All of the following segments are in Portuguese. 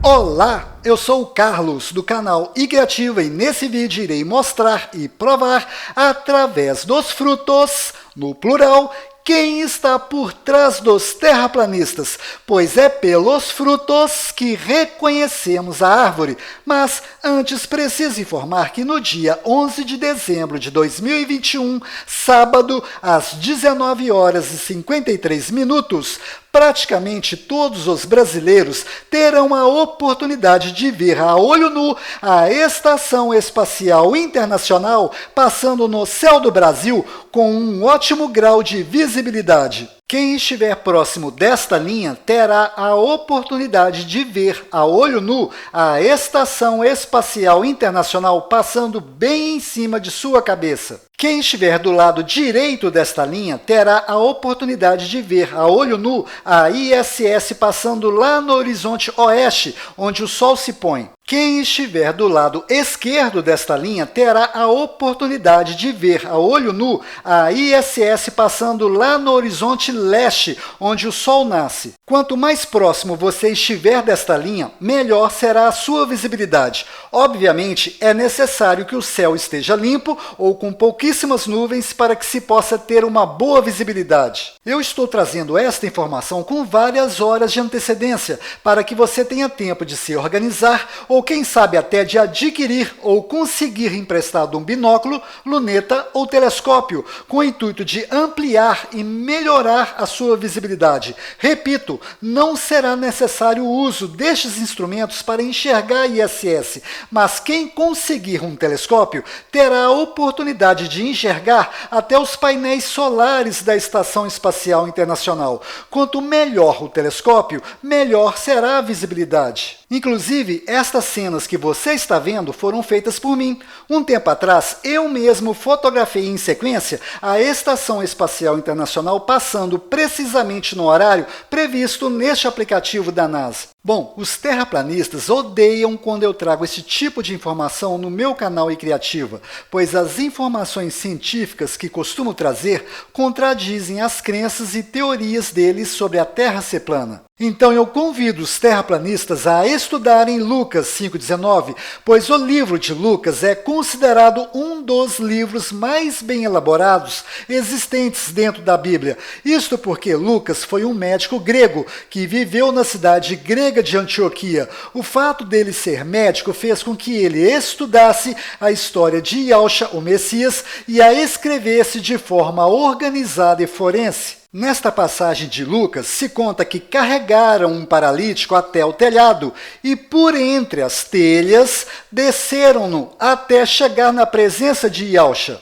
Olá, eu sou o Carlos do canal iCriativa e nesse vídeo irei mostrar e provar através dos frutos, no plural, quem está por trás dos terraplanistas, pois é pelos frutos que reconhecemos a árvore. Mas antes preciso informar que no dia 11 de dezembro de 2021, sábado, às 19 horas e 53 minutos, praticamente todos os brasileiros terão a oportunidade de ver a olho nu a Estação Espacial Internacional passando no céu do Brasil com um ótimo grau de visibilidade. Quem estiver próximo desta linha terá a oportunidade de ver a olho nu a Estação Espacial Internacional passando bem em cima de sua cabeça. Quem estiver do lado direito desta linha terá a oportunidade de ver a olho nu a ISS passando lá no horizonte oeste, onde o Sol se põe. Quem estiver do lado esquerdo desta linha terá a oportunidade de ver a olho nu a ISS passando lá no horizonte leste, onde o Sol nasce. Quanto mais próximo você estiver desta linha, melhor será a sua visibilidade. Obviamente, é necessário que o céu esteja limpo ou com pouquíssimas nuvens para que se possa ter uma boa visibilidade. Eu estou trazendo esta informação com várias horas de antecedência, para que você tenha tempo de se organizar ou quem sabe até de adquirir ou conseguir emprestado um binóculo, luneta ou telescópio, com o intuito de ampliar e melhorar a sua visibilidade. Repito, não será necessário o uso destes instrumentos para enxergar a ISS, mas quem conseguir um telescópio terá a oportunidade de enxergar até os painéis solares da Estação Espacial Internacional. Quanto melhor o telescópio, melhor será a visibilidade. Inclusive, estas cenas que você está vendo foram feitas por mim. Um tempo atrás, eu mesmo fotografei em sequência a Estação Espacial Internacional passando precisamente no horário previsto neste aplicativo da NASA. Bom, os terraplanistas odeiam quando eu trago esse tipo de informação no meu canal iCriativa, pois as informações científicas que costumo trazer contradizem as crenças e teorias deles sobre a Terra ser plana. Então eu convido os terraplanistas a estudarem Lucas 5,19, pois o livro de Lucas é considerado um dos livros mais bem elaborados existentes dentro da Bíblia. Isto porque Lucas foi um médico grego que viveu na cidade grega de Antioquia. O fato dele ser médico fez com que ele estudasse a história de Yahshua, o Messias, e a escrevesse de forma organizada e forense. Nesta passagem de Lucas, se conta que carregaram um paralítico até o telhado e, por entre as telhas, desceram-no até chegar na presença de Yahshua.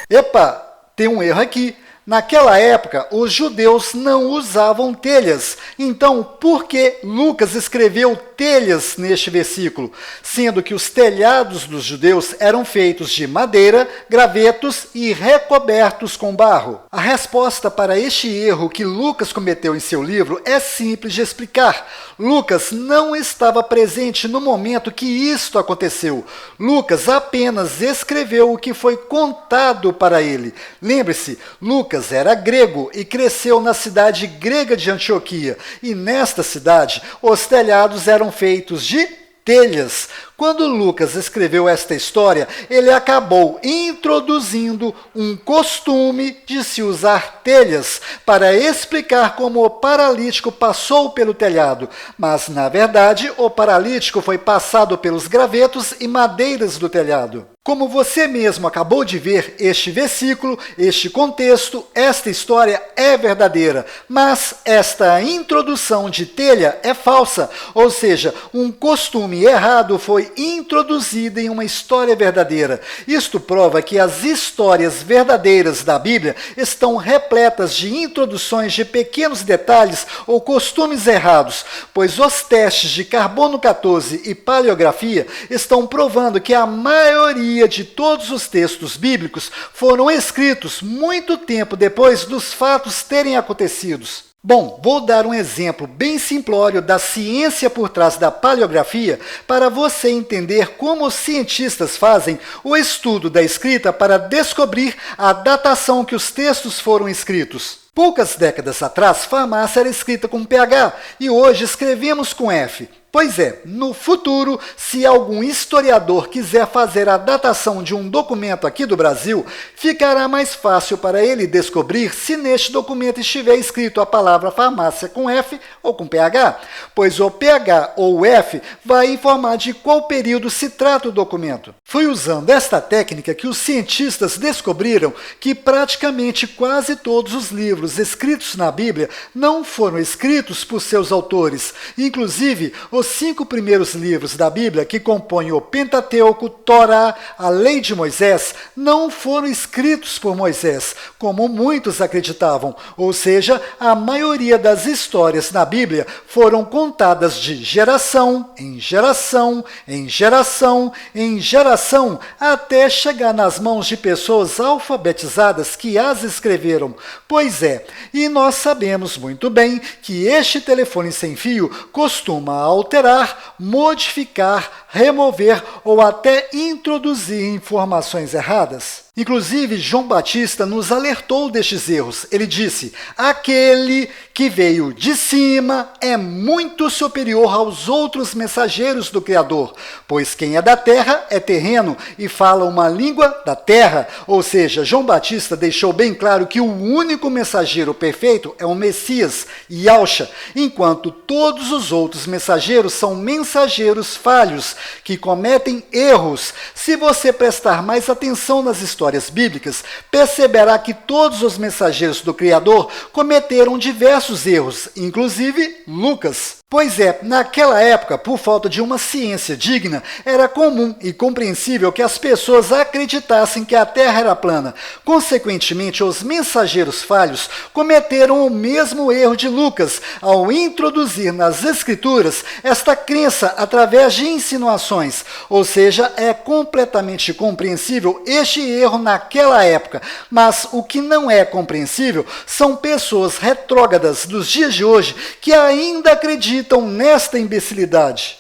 Epa, tem um erro aqui. Naquela época, os judeus não usavam telhas. Então, por que Lucas escreveu telhas neste versículo? Sendo que os telhados dos judeus eram feitos de madeira, gravetos e recobertos com barro. A resposta para este erro que Lucas cometeu em seu livro é simples de explicar. Lucas não estava presente no momento que isto aconteceu. Lucas apenas escreveu o que foi contado para ele. Lembre-se, Lucas era grego e cresceu na cidade grega de Antioquia. E nesta cidade, os telhados eram feitos de telhas. Quando Lucas escreveu esta história, ele acabou introduzindo um costume de se usar telhas para explicar como o paralítico passou pelo telhado. Mas, na verdade, o paralítico foi passado pelos gravetos e madeiras do telhado. Como você mesmo acabou de ver, este versículo, este contexto, esta história é verdadeira, mas esta introdução de telha é falsa, ou seja, um costume errado foi introduzido em uma história verdadeira. Isto prova que as histórias verdadeiras da Bíblia estão repletas de introduções de pequenos detalhes ou costumes errados, pois os testes de carbono 14 e paleografia estão provando que a maioria de todos os textos bíblicos foram escritos muito tempo depois dos fatos terem acontecido. Bom, vou dar um exemplo bem simplório da ciência por trás da paleografia para você entender como os cientistas fazem o estudo da escrita para descobrir a datação que os textos foram escritos. Poucas décadas atrás, farmácia era escrita com PH e hoje escrevemos com F. Pois é, no futuro, se algum historiador quiser fazer a datação de um documento aqui do Brasil, ficará mais fácil para ele descobrir se neste documento estiver escrito a palavra farmácia com F ou com PH, pois o PH ou o F vai informar de qual período se trata o documento. Foi usando esta técnica que os cientistas descobriram que praticamente quase todos os livros escritos na Bíblia não foram escritos por seus autores, inclusive os 5 primeiros livros da Bíblia, que compõem o Pentateuco, Torá, a Lei de Moisés, não foram escritos por Moisés, como muitos acreditavam, ou seja, a maioria das histórias na Bíblia foram contadas de geração em geração, em geração, em geração, até chegar nas mãos de pessoas alfabetizadas que as escreveram. Pois é, e nós sabemos muito bem que este telefone sem fio costuma alterar, modificar, remover ou até introduzir informações erradas. Inclusive, João Batista nos alertou destes erros. Ele disse: aquele que veio de cima é muito superior aos outros mensageiros do Criador, pois quem é da terra é terreno e fala uma língua da terra. Ou seja, João Batista deixou bem claro que o único mensageiro perfeito é o Messias, Yahshua, enquanto todos os outros mensageiros são mensageiros falhos, que cometem erros. Se você prestar mais atenção nas histórias bíblicas, perceberá que todos os mensageiros do Criador cometeram diversos erros, inclusive Lucas. Pois é, naquela época, por falta de uma ciência digna, era comum e compreensível que as pessoas acreditassem que a Terra era plana. Consequentemente, os mensageiros falhos cometeram o mesmo erro de Lucas, ao introduzir nas Escrituras esta crença através de insinuações. Ou seja, é completamente compreensível este erro naquela época. Mas o que não é compreensível são pessoas retrógradas dos dias de hoje que ainda acreditam nesta imbecilidade.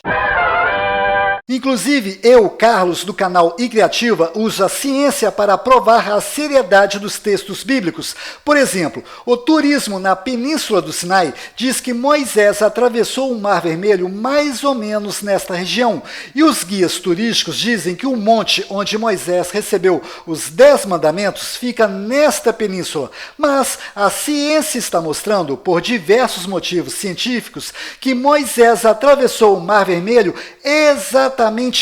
Inclusive, eu, Carlos, do canal iCriativa, uso a ciência para provar a seriedade dos textos bíblicos. Por exemplo, o turismo na Península do Sinai diz que Moisés atravessou o Mar Vermelho mais ou menos nesta região. E os guias turísticos dizem que o monte onde Moisés recebeu os 10 mandamentos fica nesta península. Mas a ciência está mostrando, por diversos motivos científicos, que Moisés atravessou o Mar Vermelho exatamente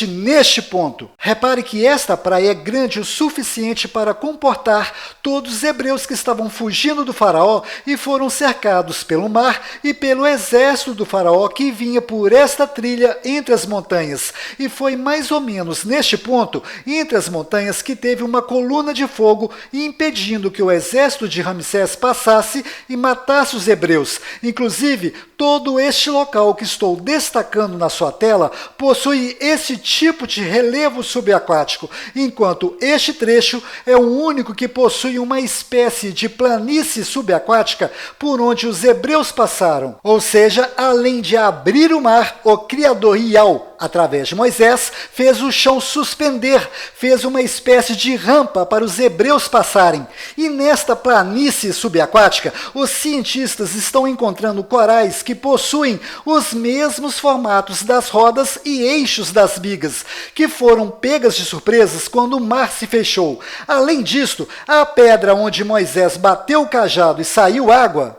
neste ponto. Repare que esta praia é grande o suficiente para comportar todos os hebreus que estavam fugindo do faraó e foram cercados pelo mar e pelo exército do faraó que vinha por esta trilha entre as montanhas. E foi mais ou menos neste ponto, entre as montanhas, que teve uma coluna de fogo impedindo que o exército de Ramsés passasse e matasse os hebreus. Inclusive, todo este local que estou destacando na sua tela possui esse tipo de relevo subaquático, enquanto este trecho é o único que possui uma espécie de planície subaquática por onde os hebreus passaram. Ou seja, além de abrir o mar, o Criador Yahweh, através de Moisés, fez o chão suspender, fez uma espécie de rampa para os hebreus passarem. E nesta planície subaquática, os cientistas estão encontrando corais que possuem os mesmos formatos das rodas e eixos das bigas, que foram pegas de surpresas quando o mar se fechou. Além disto, a pedra onde Moisés bateu o cajado e saiu água...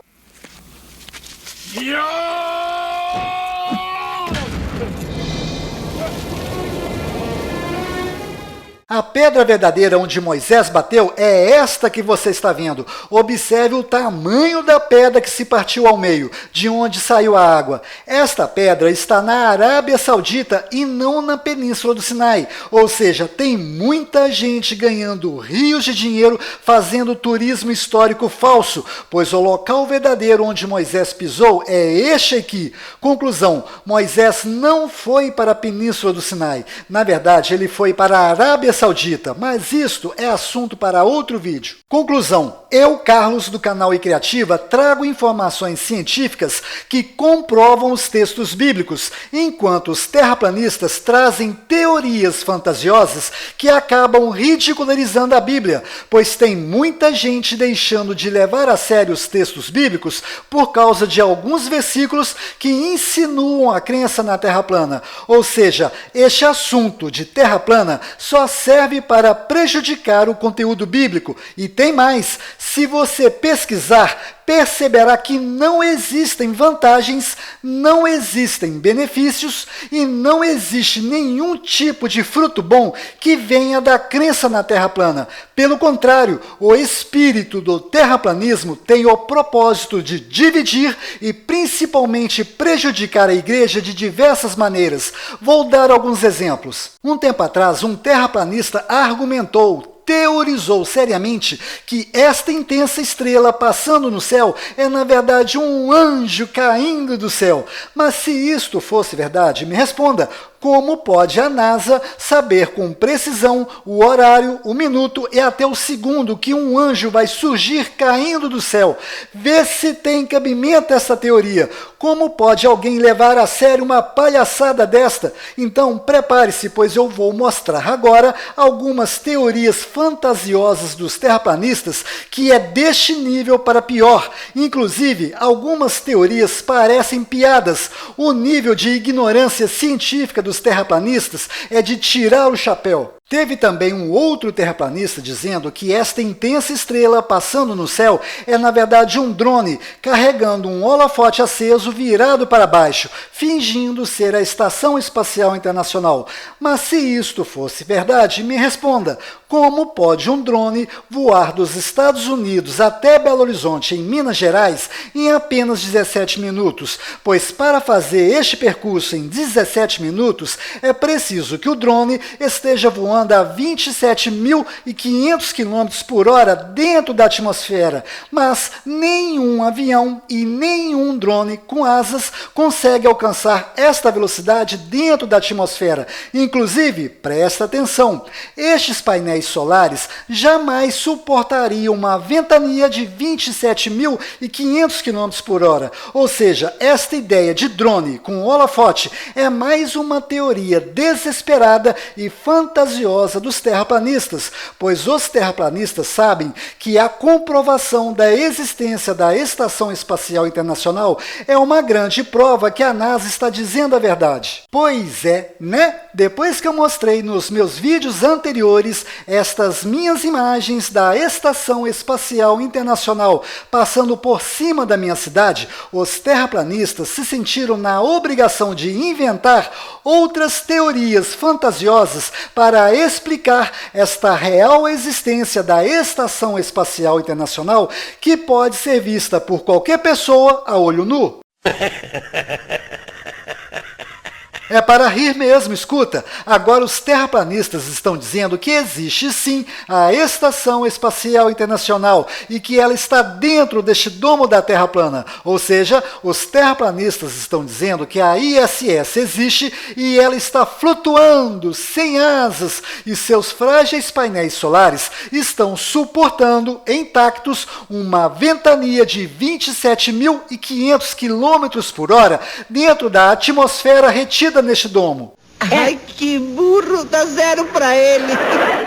A pedra verdadeira onde Moisés bateu é esta que você está vendo. Observe o tamanho da pedra que se partiu ao meio, de onde saiu a água. Esta pedra está na Arábia Saudita e não na Península do Sinai. Ou seja, tem muita gente ganhando rios de dinheiro fazendo turismo histórico falso, pois o local verdadeiro onde Moisés pisou é este aqui. Conclusão: Moisés não foi para a Península do Sinai. Na verdade, ele foi para a Arábia Saudita, mas isto é assunto para outro vídeo. Conclusão: eu, Carlos, do canal iCriativa, trago informações científicas que comprovam os textos bíblicos, enquanto os terraplanistas trazem teorias fantasiosas que acabam ridicularizando a Bíblia, pois tem muita gente deixando de levar a sério os textos bíblicos por causa de alguns versículos que insinuam a crença na Terra plana. Ou seja, este assunto de Terra plana só serve para prejudicar o conteúdo bíblico. E tem mais: se você pesquisar, perceberá que não existem vantagens, não existem benefícios e não existe nenhum tipo de fruto bom que venha da crença na Terra plana. Pelo contrário, o espírito do terraplanismo tem o propósito de dividir e principalmente prejudicar a igreja de diversas maneiras. Vou dar alguns exemplos. Um tempo atrás, um terraplanista teorizou seriamente que esta intensa estrela passando no céu é, na verdade, um anjo caindo do céu. Mas se isto fosse verdade, me responda: como pode a NASA saber com precisão o horário, o minuto e até o segundo que um anjo vai surgir caindo do céu? Vê se tem cabimento essa teoria. Como pode alguém levar a sério uma palhaçada desta? Então prepare-se, pois eu vou mostrar agora algumas teorias fantasiosas dos terraplanistas que é deste nível para pior. Inclusive, algumas teorias parecem piadas. O nível de ignorância científica dos terraplanistas é de tirar o chapéu. Teve também um outro terraplanista dizendo que esta intensa estrela passando no céu é, na verdade, um drone carregando um holofote aceso virado para baixo, fingindo ser a Estação Espacial Internacional. Mas se isto fosse verdade, me responda: como pode um drone voar dos Estados Unidos até Belo Horizonte, em Minas Gerais, em apenas 17 minutos? Pois para fazer este percurso em 17 minutos, é preciso que o drone esteja voando a 27.500 km por hora dentro da atmosfera. Mas nenhum avião e nenhum drone com asas consegue alcançar esta velocidade dentro da atmosfera. Inclusive, presta atenção, estes painéis solares jamais suportariam uma ventania de 27.500 km por hora. Ou seja, esta ideia de drone com holofote é mais uma teoria desesperada e fantasiosa dos terraplanistas, pois os terraplanistas sabem que a comprovação da existência da Estação Espacial Internacional é uma grande prova que a NASA está dizendo a verdade. Pois é, né? Depois que eu mostrei nos meus vídeos anteriores estas minhas imagens da Estação Espacial Internacional passando por cima da minha cidade, os terraplanistas se sentiram na obrigação de inventar outras teorias fantasiosas para explicar esta real existência da Estação Espacial Internacional, que pode ser vista por qualquer pessoa a olho nu. É para rir mesmo, escuta. Agora os terraplanistas estão dizendo que existe sim a Estação Espacial Internacional e que ela está dentro deste domo da Terra plana. Ou seja, os terraplanistas estão dizendo que a ISS existe e ela está flutuando sem asas e seus frágeis painéis solares estão suportando intactos uma ventania de 27.500 km por hora dentro da atmosfera retida neste domo. Ai, que burro, dá zero para ele.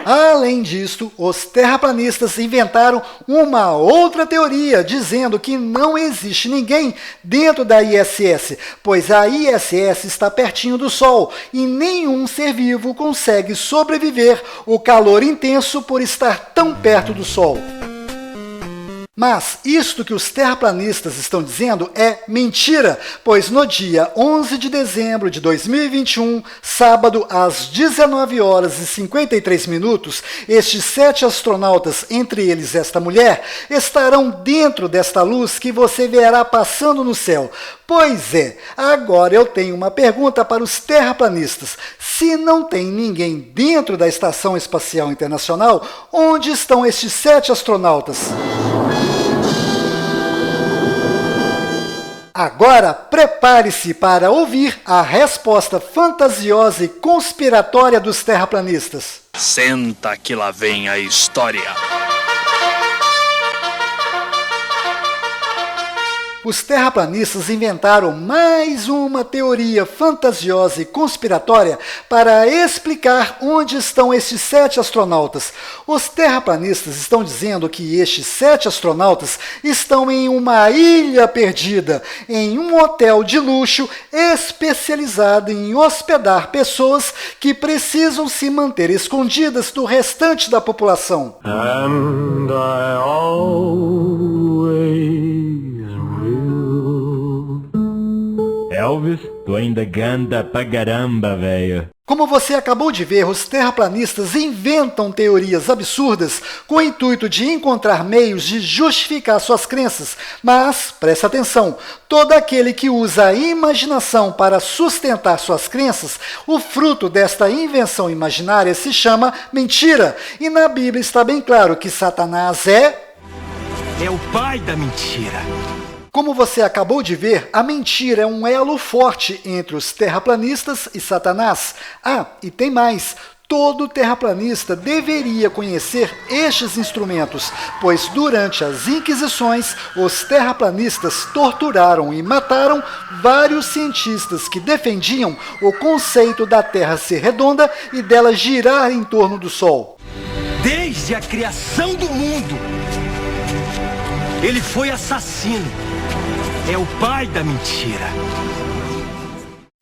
Além disto, os terraplanistas inventaram uma outra teoria, dizendo que não existe ninguém dentro da ISS, pois a ISS está pertinho do Sol e nenhum ser vivo consegue sobreviver ao calor intenso por estar tão perto do Sol. Mas isto que os terraplanistas estão dizendo é mentira, pois no dia 11 de dezembro de 2021, sábado, às 19 horas e 53 minutos, estes 7 astronautas, entre eles esta mulher, estarão dentro desta luz que você verá passando no céu. Pois é, agora eu tenho uma pergunta para os terraplanistas. Se não tem ninguém dentro da Estação Espacial Internacional, onde estão estes 7 astronautas? Agora, prepare-se para ouvir a resposta fantasiosa e conspiratória dos terraplanistas. Senta que lá vem a história. Os terraplanistas inventaram mais uma teoria fantasiosa e conspiratória para explicar onde estão estes 7 astronautas. Os terraplanistas estão dizendo que estes 7 astronautas estão em uma ilha perdida, em um hotel de luxo especializado em hospedar pessoas que precisam se manter escondidas do restante da população. And I always Elvis, tu ainda ganda pra caramba, velho. Como você acabou de ver, os terraplanistas inventam teorias absurdas com o intuito de encontrar meios de justificar suas crenças. Mas, preste atenção, todo aquele que usa a imaginação para sustentar suas crenças, o fruto desta invenção imaginária se chama mentira. E na Bíblia está bem claro que Satanás é o pai da mentira. Como você acabou de ver, a mentira é um elo forte entre os terraplanistas e Satanás. Ah, e tem mais. Todo terraplanista deveria conhecer estes instrumentos, pois durante as Inquisições, os terraplanistas torturaram e mataram vários cientistas que defendiam o conceito da Terra ser redonda e dela girar em torno do Sol. Desde a criação do mundo, ele foi assassino. É o pai da mentira.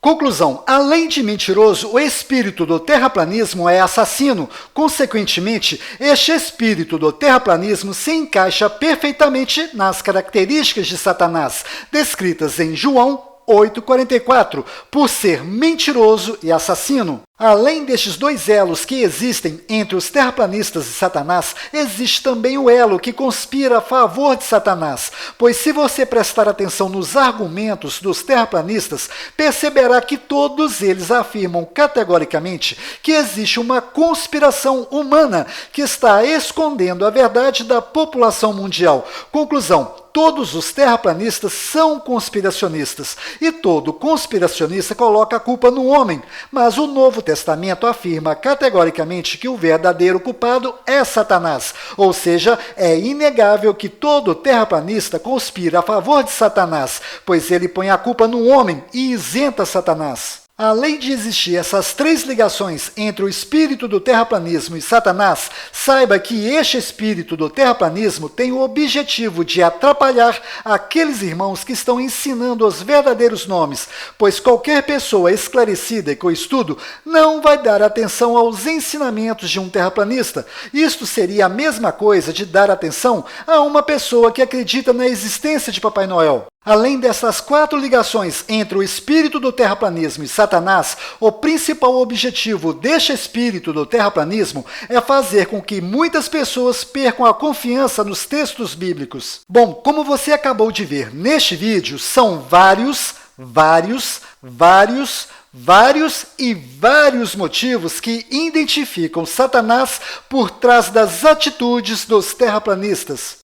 Conclusão: além de mentiroso, o espírito do terraplanismo é assassino. Consequentemente, este espírito do terraplanismo se encaixa perfeitamente nas características de Satanás, descritas em João 8,44, por ser mentiroso e assassino. Além destes 2 elos que existem entre os terraplanistas e Satanás, existe também o elo que conspira a favor de Satanás, pois se você prestar atenção nos argumentos dos terraplanistas, perceberá que todos eles afirmam categoricamente que existe uma conspiração humana que está escondendo a verdade da população mundial. Conclusão: todos os terraplanistas são conspiracionistas, e todo conspiracionista coloca a culpa no homem, mas o Novo Testamento afirma categoricamente que o verdadeiro culpado é Satanás, ou seja, é inegável que todo terraplanista conspira a favor de Satanás, pois ele põe a culpa no homem e isenta Satanás. Além de existir essas 3 ligações entre o espírito do terraplanismo e Satanás, saiba que este espírito do terraplanismo tem o objetivo de atrapalhar aqueles irmãos que estão ensinando os verdadeiros nomes, pois qualquer pessoa esclarecida com o estudo não vai dar atenção aos ensinamentos de um terraplanista. Isto seria a mesma coisa de dar atenção a uma pessoa que acredita na existência de Papai Noel. Além dessas 4 ligações entre o espírito do terraplanismo e Satanás, o principal objetivo deste espírito do terraplanismo é fazer com que muitas pessoas percam a confiança nos textos bíblicos. Bom, como você acabou de ver neste vídeo, são vários e vários motivos que identificam Satanás por trás das atitudes dos terraplanistas.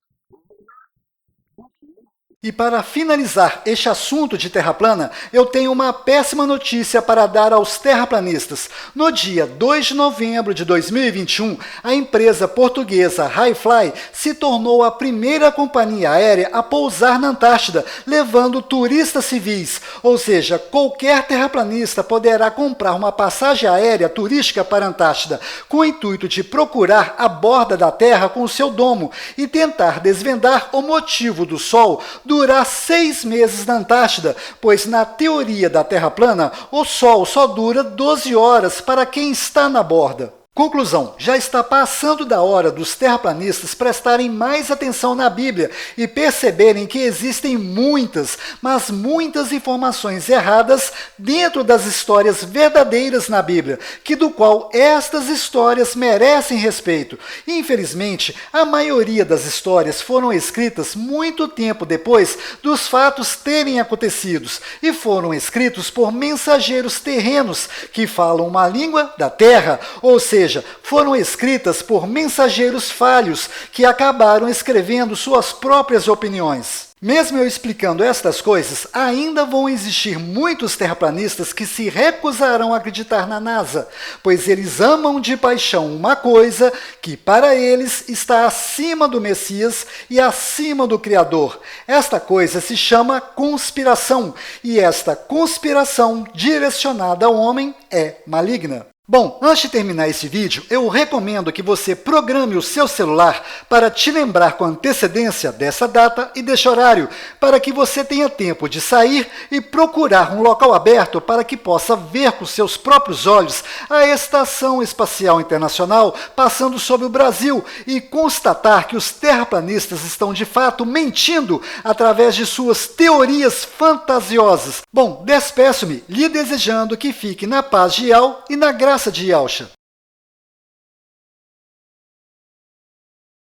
E para finalizar este assunto de terra plana, eu tenho uma péssima notícia para dar aos terraplanistas. No dia 2 de novembro de 2021, a empresa portuguesa Hi-Fly se tornou a primeira companhia aérea a pousar na Antártida, levando turistas civis. Ou seja, qualquer terraplanista poderá comprar uma passagem aérea turística para a Antártida, com o intuito de procurar a borda da Terra com o seu domo e tentar desvendar o motivo do Sol durar 6 meses na Antártida, pois na teoria da Terra plana, o Sol só dura 12 horas para quem está na borda. Conclusão: já está passando da hora dos terraplanistas prestarem mais atenção na Bíblia e perceberem que existem muitas, mas muitas informações erradas dentro das histórias verdadeiras na Bíblia, que do qual estas histórias merecem respeito. Infelizmente, a maioria das histórias foram escritas muito tempo depois dos fatos terem acontecido e foram escritos por mensageiros terrenos que falam uma língua da terra, ou seja, foram escritas por mensageiros falhos que acabaram escrevendo suas próprias opiniões. Mesmo eu explicando estas coisas, ainda vão existir muitos terraplanistas que se recusarão a acreditar na NASA, pois eles amam de paixão uma coisa que para eles está acima do Messias e acima do Criador. Esta coisa se chama conspiração, e esta conspiração direcionada ao homem é maligna. Bom, antes de terminar esse vídeo, eu recomendo que você programe o seu celular para te lembrar com antecedência dessa data e deste horário, para que você tenha tempo de sair e procurar um local aberto para que possa ver com seus próprios olhos a Estação Espacial Internacional passando sobre o Brasil e constatar que os terraplanistas estão de fato mentindo através de suas teorias fantasiosas. Bom, despeço-me lhe desejando que fique na paz de Yau e na graça de Yalcha.